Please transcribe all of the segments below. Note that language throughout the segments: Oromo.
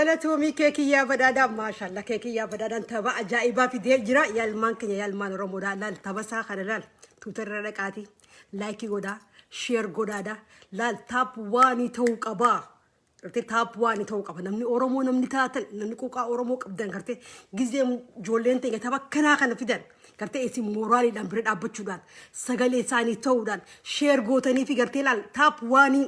galatoomii keekiyyaa badhaadhaa maashaallah keekiyyaa badhaadhaan tapha ajaa'ibaa fidee jira yaalmaan keenya yaalmaan oromoodhaa laal tapha isaa kana laal tuutarra dhaqaati laayikii godhaa sheer godhaadha laal taap waanii ta'uu qabaa gartee taap waanii ta'uu qaba namni oromoo namni taatan namni quuqaa oromoo qabdan gartee gizee ijoolleen ta'e tapha kanaa kana fidan gartee isin mooraaliidhaan bira dhaabbachuudhaan sagalee isaanii ta'uudhaan sheer gootanii fi gartee laal taap waanii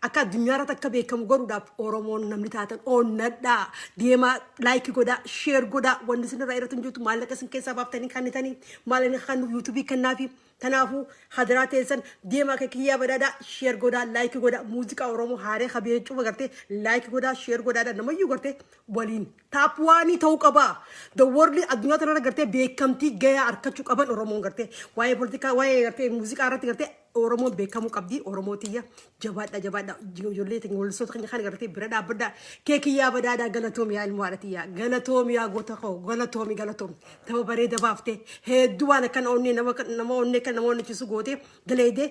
akka addunyaarratti akka beekamu godhuudhaaf oromoon namni taatan onnadhaa deemaa laayikii godhaa sheer godhaa wanti isin irraa irratti hin jirtu maallaqa isin keessaa baaftanii kannitanii maallaqa kan yuutuubii kannaafi tanaafuu hadaraa teessan deemaa keekiyyaa badhaadhaa sheer godhaa laayikii godhaa muuziqaa oromoo haaree kabeechuuf agartee laayikii godhaa sheer godhaadha namayyuu gartee waliin taap waanii ta'uu qabaa dawarri addunyaa tanarra gartee beekamtii gayaa harkachuu qaban oromoon gartee waa'ee poolitikaa waa'ee gartee muuziqaa irratti gartee oromoon beekamu qabdi oromootiya jabaadha ijoollee teenya walisoota keenya kan gartee bira dhaabbadha keekiyyaa badhaadhaa galatoomiyaa ilmaadhatiyyaa galatoomiyaa goota koo galatoomi tapha bareeda baaftee hedduu waan akkan nama onnee kan nama onnechisu gootee galeedee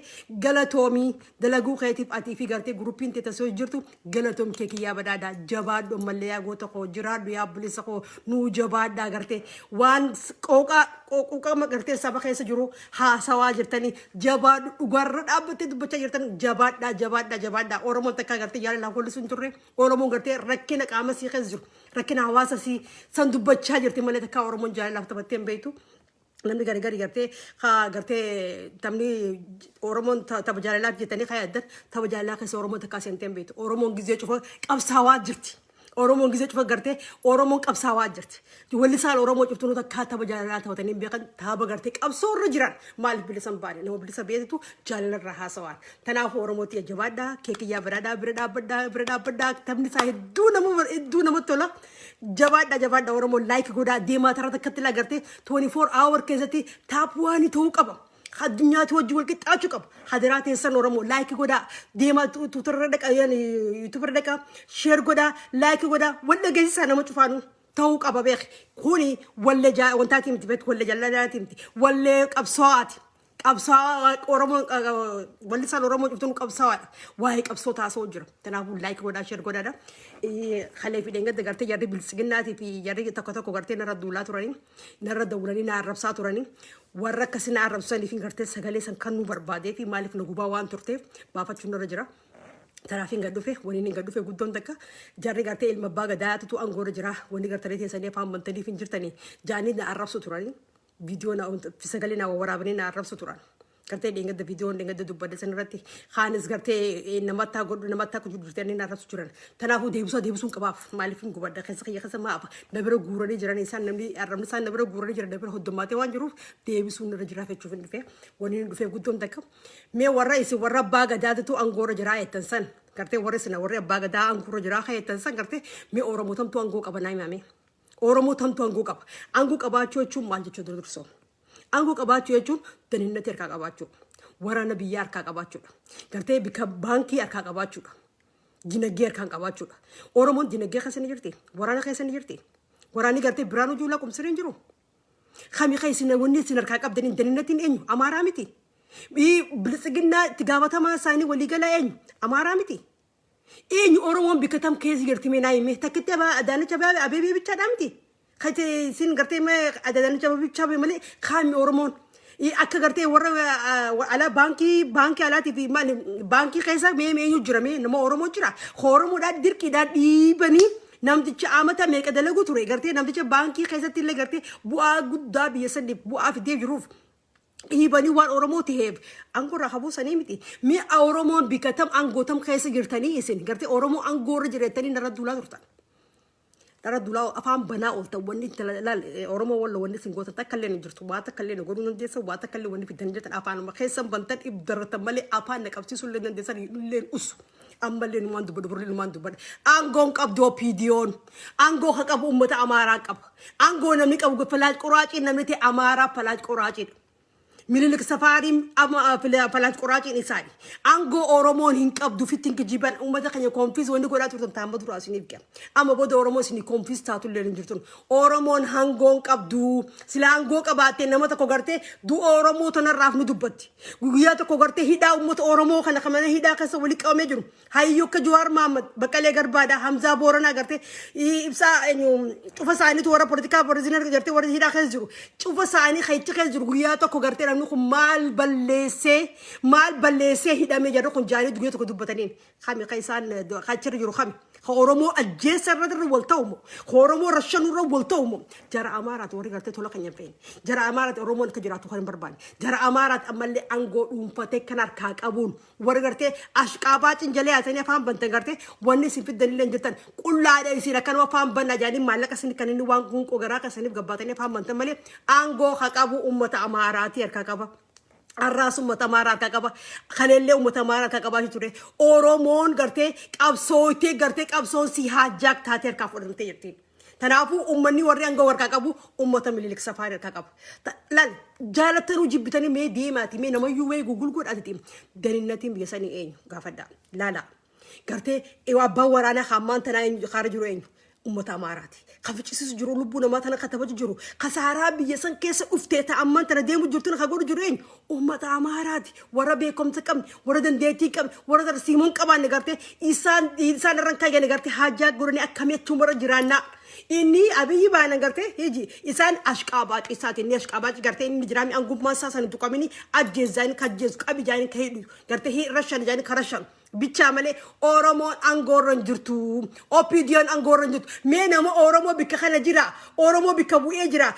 galatoomii dalaguu keetiif atii fi gartee guruppiin teeta soo jirtu galatoomi keekiyyaa badhaadhaa jabaadhu ammallee yaa goota koo jiraadhu yaa bilisa koo nuu jabaadhaa gartee waan qooqaa gartee saba keessa jiru haasawaa jirtanii jabaadhu dhugarra dhaabbattee dubbachaa jirtan jabaadhaa oromoon takka gartee jaalalaa hollisu hin turre oromoon gartee rakkina qaama sii keessa jiru rakkina hawaasa sii san dubbachaa jirti malee takka oromoon jaalalaaf taphattee hin beektu namni gari gartee gartee taphni oromoon tapha jaalalaaf jettanii kaayaddan tapha jaalalaa keessa oromoon takka seentee hin beektu oromoon gizee cufa qabsaawaa jirti. oromoon gizee cufa gartee oromoon qabsaawaa jirti. Walli isaan oromoo cuftuu nuti akka tapha jaalalaa taphatanii beekan tapha gartee qabsoo irra jiran maaliif bilisa hin baane nama bilisa beektu jaalalarraa haasawaan. Kanaafuu oromootti jabaadhaa keekiyyaa bira dhaabbadhaa taphni isaa hedduu namatti tola. Jabaadhaa oromoon laayikii godhaa deemaa taraa takkatti ilaa gartee 24 hour keessatti taap waanii ta'uu qaba. addunyaatti wajji wal qixxaachuu qabu. Hadiraa teessan Oromoo laayikii godhaa deemaa tuutarra dhaqa yuutuubarra dhaqa sheer godhaa laayikii godhaa wal dhageessisaa nama cufaanuu ta'uu qaba beeki. Kuni wallee wantaati miti beektu wallee jaalladhaati miti wallee qabsaa'aati. Qabsaa Oromoo walli isaan Oromoo cuftuun qabsaa'aadha. Waa'ee qabsoo taasoo jira. Kanaafuu laayikii godhaa sheer godhaadha. Halee fi dheengadda gartee jarri bilisiginnaatii fi jarri tokko gartee narra duulaa turanii narra dawulanii na arrabsaa turanii warra akkasii na arrabsanii fi gartee sagalee san kan nu barbaadee fi maaliif na gubaa waan turteef baafachuun irra jira. Taraafiin gad dhufe waniin gad dhufe guddoon takka jarri gartee ilma abbaa gadaatu aangoorra jira wanni gartee teessanii afaan bantanii fi jirtanii jaanii na arrabsu turanii viidiyoo sagalee na waraabanii na arrabsu turan. Gartee dheengadda viidiyoon dheengadda dubbadde san irratti kaanis gartee namattaa kujurtanii na arrabsu jiran. Kanaafuu deebisuun qabaaf maaliif hin gubadda keessa kiyya keessa maafa nabira guuranii jiran isaan namni arrabni isaan nabira guuranii jiran nabira hoddommaatee waan jiruuf deebisuun irra jiraaf jechuuf hin dhufe wanni hin dhufee guddoon takka mee warra isin warra abbaa gadaatu aangoorra jiraa jettan san gartee warra isin warra abbaa gadaa aangoorra jiraa jettan san gartee mee Oromoo tamtuu aangoo qaba naa himame Oromoo tamtuu aangoo qaba aangoo qabaachuu jechuun maal jechuudha dursoo aangoo qabaachuu jechuun daninnatti harkaa qabaachuu waraana biyyaa harkaa qabaachuudha gartee bika baankii harkaa qabaachuudha dinagdee harkaan qabaachuudha Oromoon dinagdee keessa ni jirti waraana keessa ni jirti waraanni gartee biraan ujuulaa qumsireen jiru kami keessi wanni isin harkaa qabdanii daninnatti eenyu amaaraa miti bilisiginnaa itti gaafatamaa isaanii waliigalaa eenyu amaaraa miti eenyu Oromoon bika tam keessa jirti mee naa himee takkitti Adaanech Abeebee bichaadhaa miti kate sin gartee mee Adaanech Abeebee bichaa malee kaami Oromoon akka gartee warra ala baankii alaati fi maali baankii keessa mee eenyu jira mee nama Oromoo jira Oromoodhaa dirqiidhaa dhiibanii namticha amata meeqa dalagu ture gartee namticha baankii keessatti illee gartee bu'aa guddaa biyya saniif bu'aa fidee jiruuf dhiibanii waan Oromoo ta'eef aangoorra habuu sanii miti mee Oromoon bikatam aangootam keessa jirtanii isin gartee Oromoo aangoorra jirettanii narra duulaa turtan. Dara dulaa afaan banaa oolta wanni Oromoo walla wanni isin gootan takka illee ni jirtu waa takka illee ni godhuu dandeessa waa takka illee wanni fidan jirtan afaan keessan bantan ibdarratan malee afaan na qabsiisuu illee dandeessan illee usu ammallee numaan dubbadhu burri numaan dubbadha aangoon qabdu opiidiyoon aangoo ka qabu uummata amaaraa qaba aangoo namni qabu falaaj qoraacii namni ta'e amaaraa falaaj qoraaciidha ملك سفاري أما فلات قراجين إنساني أنجو أورمون هنك أبدو في تنك جبان أمة كان يكونفيز وإنه كلا تقول تامد راسين يبكي أما بود أورمون سني كونفيز تاتو اللي نجرتون أورمون هنجون أبدو سلا أنجو كباتي نما تكوغرتي دو أورمون تنرف ندبتي ويا تكوغرتي هدا أمة أورمون خنا كمان هدا كسر ولك أمجرم هاي يوك جوار محمد بكالي غربادا حمزة بورنا غرتي إبسا إنه شوف ساني تورا بوليتيكا برزينر غرتي ورد هدا خزرو شوف ساني خيتي خزرو ويا تكوغرتي نحن مال بلسه هدا مجرد كن جاني دقيقة كدوب بتنين خامي قيسان خاتشر يرو خامي خورمو الجسر ردر والتومو خورمو رشانو رو والتومو جرى أمارات وري قرتي تولا كنيا فين جرى أمارات رومو الكجرات خارم بربان جرى أمارات أمالي أنغو أمبتة كنار كاك أبون وري قرتي أشكابات إنجلي أتاني فهم بنتن قرتي واني سيف الدليل إنجتن كل هذا يصير كانوا فهم بنا جاني مالك سني كانوا وانغون كوغرا كسني بقباتني فهم بنتن مالي أنغو خاكابو أمة أمارات يركاكابا الراس متمارات كعبة خليله متمارات كعبة شتوره أورومون قرتة أبصوتي قرتة أبصون سيها جاك تاتير كافورن تيرتين تنافو أمني وريان جوار كعبو أمة مليك سفارة كعبة لان جالتنو جبتني مي دي ماتي مي نما يوي جوجل كود أتيم دنيناتي بيساني إيه قافدا لا قرتة إيوا باورانا خمان تناين خارج روين أمة أماراتي خفتشيس جرو لبونا ما تنا كتبت جرو خسارة بيسان كيس أفتيت أمان تنا ديمو جرتنا خقول جروين أمة أماراتي ورا بيكم تكم ورا دنديتي كم ورا درسيمون كمان نقرتي إنسان رنكاي نقرتي حاجات قرني أكمية تمر جرانا إني أبي بانا قرتي يجي إنسان أشكابات إنسان إني أشكابات قرتي إني جرامي أنقوم ما ساسن تقامني أجزاين كجز أبي جاين كهيدو قرتي هي رشان جاين كرشان بيتشامله أورمون أنغورن جرتو أوبيديان أنغورن جرتو مين ما أورمو بكخنا جرا أورمو بكبو إجرا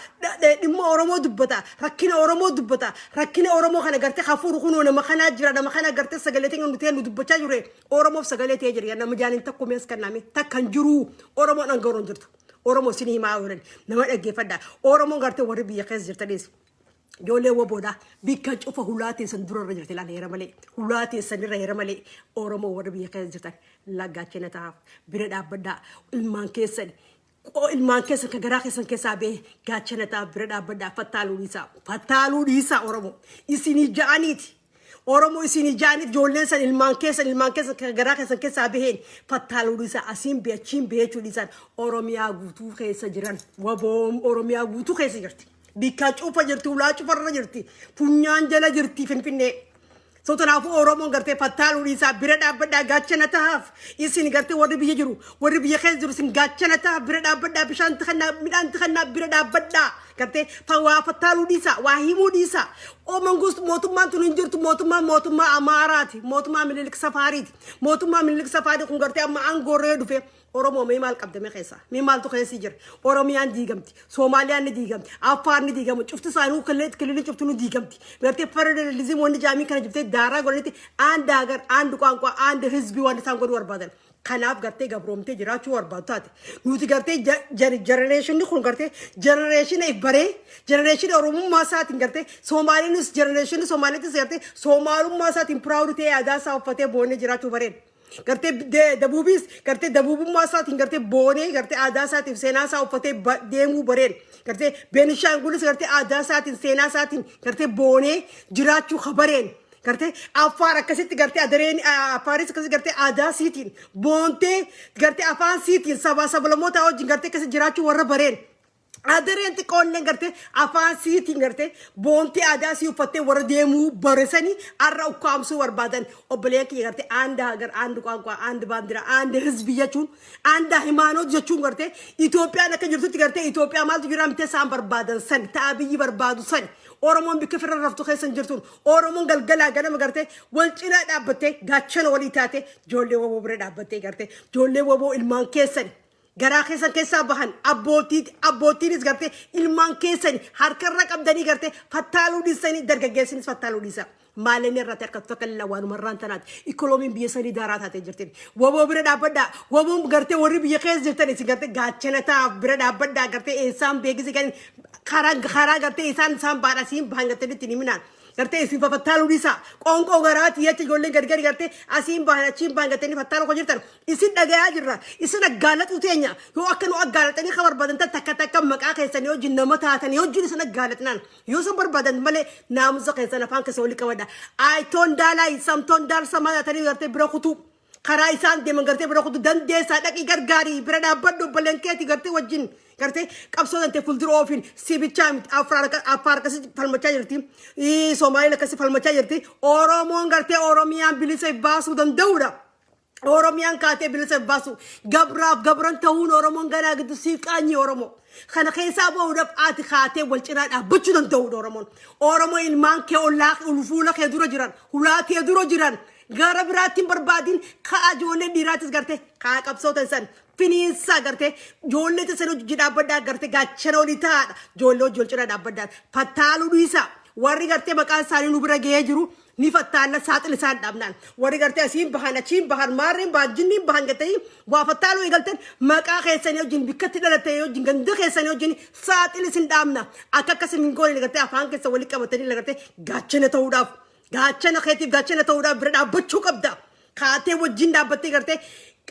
دم أورمو دبتا ركنا أورمو دبتا ركنا أورمو خنا قرتي خافور خنون ما خنا جرا ما خنا قرتي سجلتين ونتين دبتا جري أورمو سجلتي جري أنا مجانين تكو ميس كنامي تكنجرو أورمو أنغورن جرتو أورمو سني ما أورن نما أجي فدا أورمو قرتي وربي يقيس جرتنيس جولة وبودا بيكج أوف هولاتي سندرو رجعت لان هيرمالي هولاتي سندرو هيرمالي أورمو وربي يقيس جرتن لا جاتشنا تعرف برد أبدا المانكسن كجراكسن كسابه جاتشنا تعرف برد أبدا فتالو ليسا أورمو إسيني جانيتي أورمو إسيني جانيت جولنسن المانكسن كجراكسن كسابهين فتالو ليسا أسيم بيتشيم بيتشو ليسان أورميا غوتو خيس جران وبوم أورميا غوتو خيس جرتي بيكاج أوفا جرتي ولا تفرر جرتي فنيان جلا جرتي فين سوتنافو أورمون قرتي فتالو ليسا برد أبدا غاتشنا تهاف إسيني قرتي ورد بيجرو ورد بيخزرو سين غاتشنا تهاف برد أبدا بشان تخنا ميدان تخنا برد أبدا قرتي فوا فتالو ليسا واهيمو ليسا أو منغوس موتما تنجرتو موتما أماراتي موتما ملك سفاريتي موتما ملك سفاري كون قرتي أما أنغوريدو في أورومو ميمال قبضة مخيسة ميمال تو خيسي جر أوروميان ديجمتي سوماليان ديجمتي أفارن ديجمتي شفت سانو كلين شفتونو ديجمتي برتي فرد لازم وندي جامي كان جبتي دارا قلتي عند أجر عند كوانكو عند حزبي وند سانقول وربادن خلاف قرتي قبرومتي جراتشو وربادات نوتي قرتي جنريشن نخون قرتي جنريشن إبرة جنريشن أورومو ما سات قرتي سومالي نس جنريشن سومالي تسيرتي سومالو ما سات إمبراورتي أدا سافته بونه جراتشو برين करते दबूबीस करते दबूबू मासा थिंग करते बोने करते आधा साथ सेना सा उपते देमू बरेन करते बेनिशांगुलिस करते आधा साथ सेना साथ करते बोने जिराचू खबरेन करते अफार कसित करते अदरेन अफारिस कसित करते आधा सीतिन बोनते करते अफान सीतिन सबा सबलमोता और करते कसित जिराचू वर बरेन अदरेन ते कौन ने करते अफान सीतिन करते बोनते आधा सी उपते वर देमू बरसनी अर्रा उकाम सु वर बादन और बले की करते आंदा अगर आंद को आंद बांद्रा आंद हजबिया चुन आंदा हिमानो जचुन करते इथियोपिया न कजरत करते इथियोपिया माल जुराम ते साम बर्बादन सन ताबी बर्बादु सन أورمون بكفر رفتو خيسن جرتون أورمون قلقلا قلنا مقرته والجنا دابته قاتشن وليتاته جولي وبو برد دابته قرته جولي وبو المان كيسن غراخيسن كيسا بهن أبوتي نس قرته المان كيسن هركر رقم دني قرته فتالو ديسني درجة جيسن فتالو ديسا مالني راتك تفكر وان مران تنات إكلومين بيسني دارات هاتي جرتين وبو برد دابته وبو قرته وري بيخيس جرتين سقرته قاتشن تا برد دابته قرته إنسان بيجي سكان خارج قرتي إنسان سام بارسيم بانغتني تنيمنا gartee isin fattaalu disa qonqoo garaati yacha ijoolleen gargari gartee asiin baan achiin baan gatanii fattaalu ko jirtan isin dhagayaa jirra isin aggaalatu teenya yoo akka nu aggaalatanii ka barbaadan takka takka maqaa keessanii hojii nama taatanii hojii isin aggaalatnaan yoo isin barbaadan malee naamusa keessan afaan keessa wali qabadha ayitoon daalaa samtoon daal samaa taatanii gartee bira kutuu karaa isaan deeman gartee bira kutuu dandeessaa dhaqii gargaarii bira dhaabbadhu balenkeeti gartee wajjin gartee qabsoo dante fuuldura ofiin sibicha afar kasi falmachaa jirti Soomaaliin akkasi falmachaa jirti Oromoon gartee Oromiyaan bilisa baasuu danda'udha Oromiyaan kaatee bilisa baasu gabran ta'uun Oromoon ganaa gidduu siif qaanyi Oromoo kana keessaa ba'uudhaaf ati kaatee wal cinaa dhaabbachuu danda'udha Oromoo ilmaan kee ollaa ulfuula kee dura jiran hulaa kee dura jiran gara biraatiin barbaadin kaa ijoollee dhiiraatis gartee kaa qabsootan san finiinsa gartee ijoollee tasan hojii dhaabbaddaa gartee gaachana olii taa'aadha ijoollee hojii wal cinaa dhaabbaddaa fattaaluu dhiisa warri gartee maqaan isaanii nu bira ga'ee jiru ni fattaalla saaxil isaan dhaabnaan warri gartee asiin bahan achiin bahan maarreen baajjinniin bahan gatanii waa fattaaluu eegaltan maqaa keessanii wajjin bikkatti dhalatee wajjin ganda keessanii wajjin saaxil isin dhaabna akka akkasii hin goone gartee afaan keessa walii qabatanii gartee gaachana ta'uudhaaf gaachana keetiif gaachana ta'uudhaaf bira dhaabbachuu qabda kaatee wajjin dhaabbattee gartee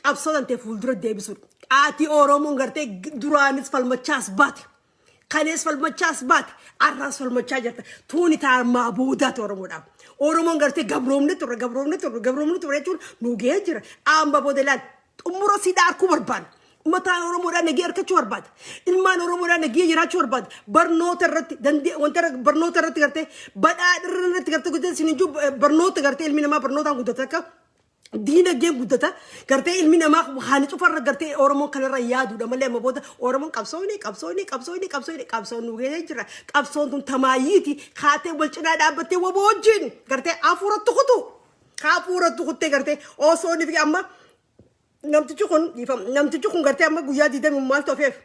qabsoo dantee fuuldura deebisuudha. Ati Oromoon gartee duraanis falmachaas baate. Kanees falmachaas baate. Arraas falmachaa jirta. Tuuni taarmaa boodaati Oromoodhaaf. Oromoon gartee gabroomne turre jechuun nu ga'ee jira. Amma booda ilaali. Xumura siidaa harkuu barbaada. Mataan Oromoodhaan nagee harkachuu barbaada. Ilmaan Oromoodhaan nagee jiraachuu barbaada. Barnoota irratti wanta barnoota irratti gartee badhaadhirra irratti gartee guddate sininjuu barnoota gartee ilmi namaa barnootaan guddata akka diinagdeen guddata gartee ilmi namaa haani cufarra gartee Oromoo kanarra yaaduudha malee amma booda Oromoon qabsoon nu ga'ee jira qabsoon tun tamaayiiti kaatee wal cinaa dhaabbattee waboo wajjin gartee hafuuratti kuttee gartee osoo ni fi amma namtichi kun gartee amma guyyaa 20 maal ta'eef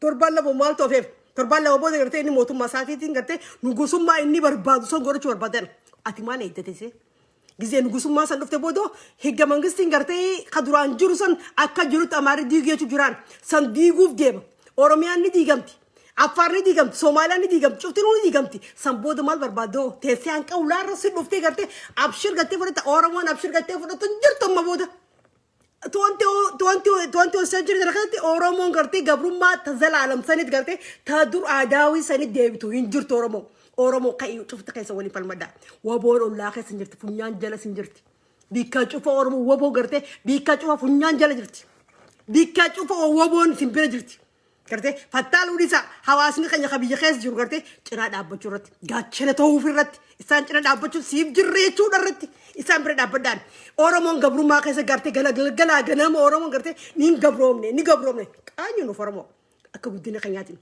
torbaan lama maal ta'eef torbaan lama booda gartee inni mootummaa isaatiitiin gartee nugusummaa inni barbaadu son godhachuu barbaadan ati maal eeggatee Gizee nugusummaa san dhufte booda higga mangistiin gartee kaduraan jiru san akka jirutti amaari diigeetu jiraan san diiguuf deema Oromiyaan ni diigamti Affaar ni diigamti Soomaaliyaan ni diigamti cuftinuu ni diigamti san booda maal barbaadoo teessee hanqa ulaarra si dhuftee gartee abshir gartee fudhata Oromoon abshir gartee fudhatu jirtu amma booda 20 century kanatti Oromoon gartee gabrummaa tazalaalam sanit gartee tadur aadaawii sanit deebitu hin jirtu Oromoo kai cufta keessa wali falmada waboon ollaa keessa jirti funyaan jala sin jirti bikka cufa Oromoo waboo gartee bikka cufa funyaan jala jirti bikka cufa waboon sin bira jirti gartee fattaaluu dhisa hawaasni keenya kabiyya keessa jiru gartee cinaa dhaabbachuu irratti gaachana ta'uuf irratti isaan cinaa dhaabbachuu siif jirreechuu irratti isaan bira dhaabbadhaan Oromoon gabrummaa keessa gartee galaa ganama Oromoon gartee ni gabroomne qaanyu nuuf Oromoo akka guddina keenyaatiin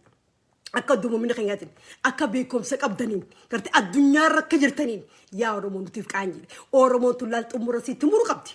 akka duumamina keenyaatiin akka beekumsa qabdaniin gartee addunyaa irra akka jirtaniin yaa Oromoon nutiif qaanyi Oromoon tullaal xumura sitti muru qabdi